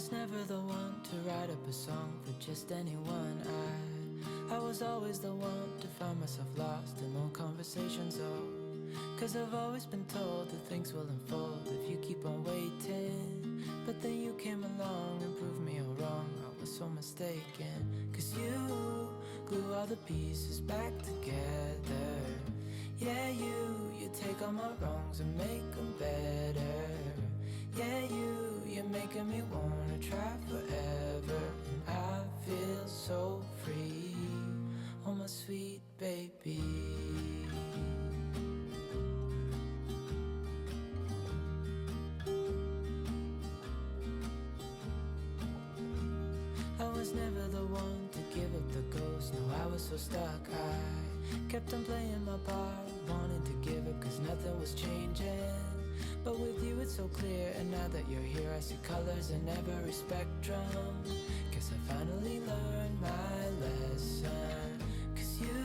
was never the one to write up a song for just anyone. I was always the one to find myself lost in old conversations. Oh, 'cause I've always been told that things will unfold if you keep on waiting. But then you came along and proved me all wrong. I was so mistaken. 'Cause you glue all the pieces back together. Yeah, you take all my wrongs and make them better. Yeah, you're making me wanna try forever. And I feel so free, oh my sweet baby. I was never the one to give up the ghost. No, I was so stuck. I kept on playing my part, wanting to give up 'cause nothing was changing. But with you it's so clear, and now that you're here I see colors in every spectrum. Guess I finally learned my lesson. 'Cause you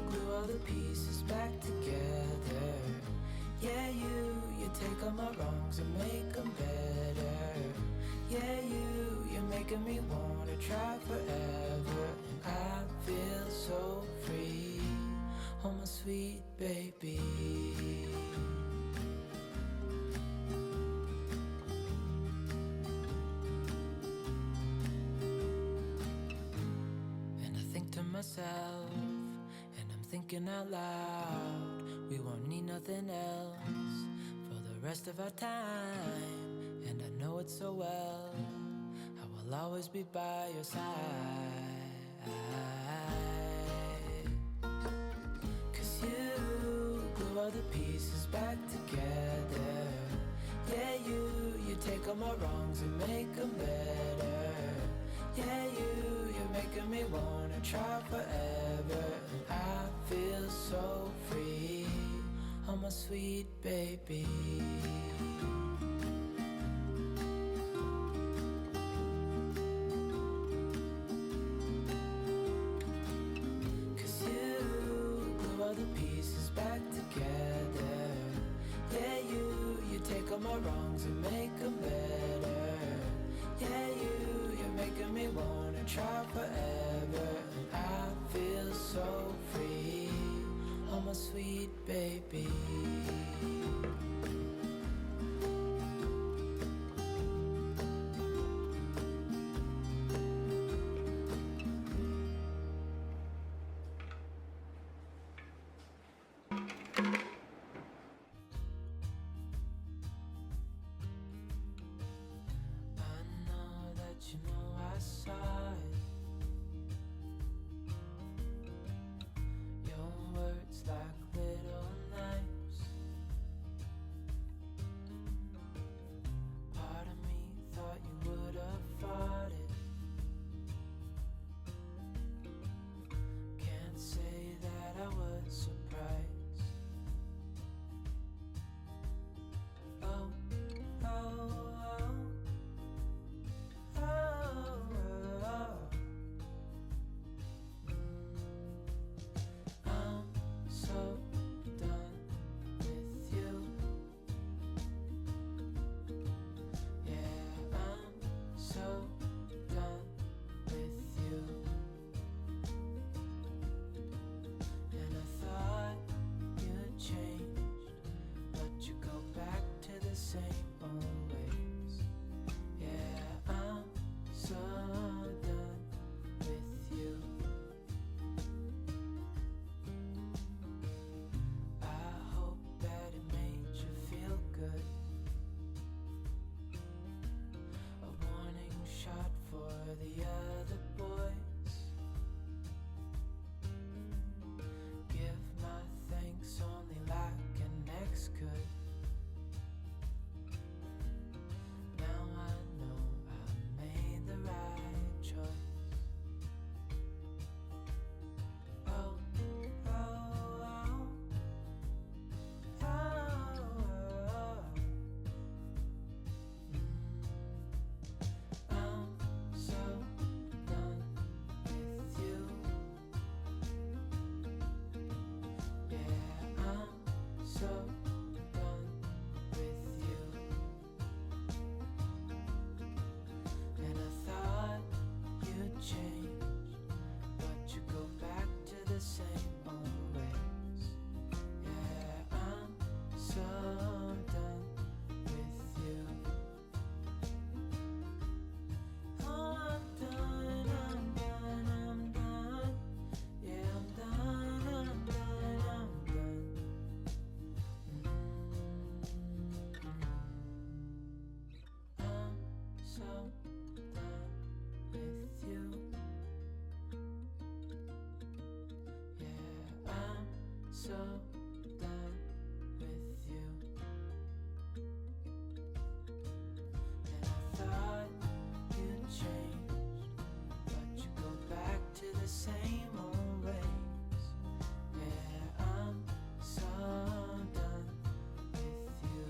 glue all the pieces back together. Yeah, you take all my wrongs and make them better. Yeah, you're making me wanna try forever. And I feel so free, oh my sweet baby. Myself, and I'm thinking out loud, we won't need nothing else for the rest of our time. And I know it so well, I will always be by your side. 'Cause you glue all the pieces back together. Yeah, you take all my wrongs and make them better. Yeah, you're making me wanna try forever. And I feel so free, oh my sweet baby. 'Cause you glue all the pieces back together. Yeah, you take all my wrongs and make them better. Yeah, you're making me wanna try forever. And I feel so free, oh my sweet baby. You know I saw it. Your words like little knives. Part of me thought you would have fought it. Can't say that I was surprised. Oh, oh, oh. The other boys, give my thanks only like an ex could. Now I know I made the right choice. Oh, oh, oh, oh, oh. So done the same old ways. Yeah, I'm so done with you. Oh, I'm done, I'm done, I'm done. Yeah, I'm done, I'm done, I'm done. I'm so done with you. Yeah, I'm so done with you. And I thought you'd change, but you go back to the same old ways. Yeah, I'm so done with you.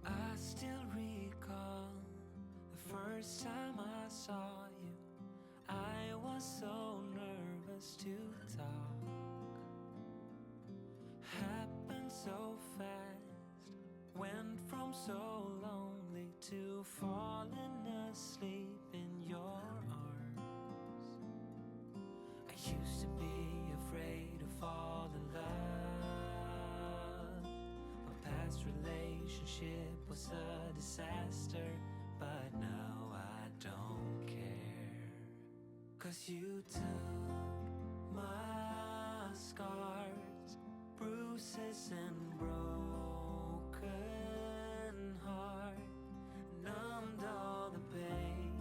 I still recall the first time I saw you. I was so nervous to talk. Happened so fast. Went from so lonely to falling asleep in your arms. I used to be afraid to fall in love. My past relationship was a disaster, but now I don't care. 'Cause you took my scars, bruises and broken heart, numbed all the pain,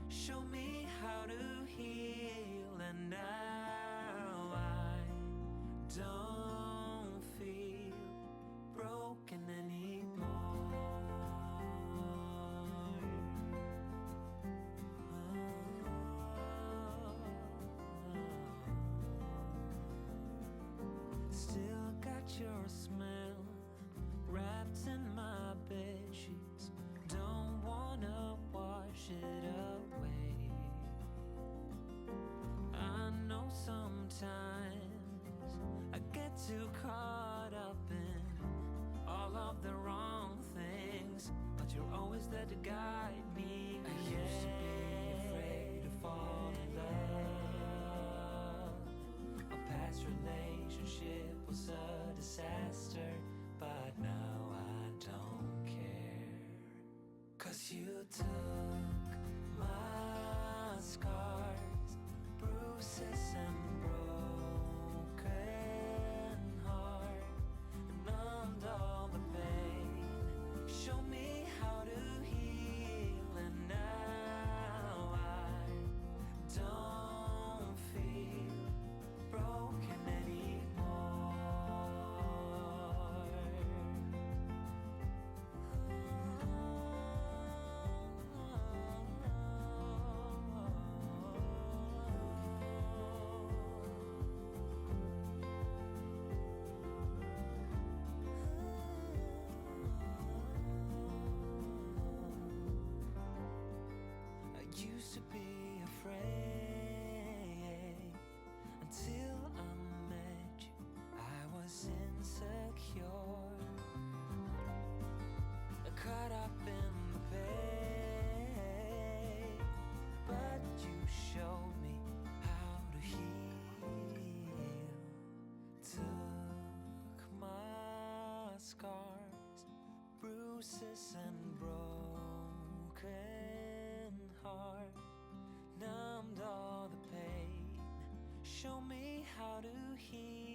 showed me how to heal, and now I don't feel broken anymore. Still got your smell wrapped in my bed sheets. Don't wanna wash it away. I know sometimes I get too caught up in all of the wrong things, but you're always there to guide me. I used to be afraid to fall in love. A past relationship was a disaster, but now I don't care. 'Cause you took my scars, bruises and broken heart, numbed all the pain, showed me how to heal, and now I don't feel broken anymore. I used to be afraid until I met you. I was insecure, caught up in the pain, but you showed me how to heal. Took my scars, bruises and broken heart, numbed all the pain, showed me how here.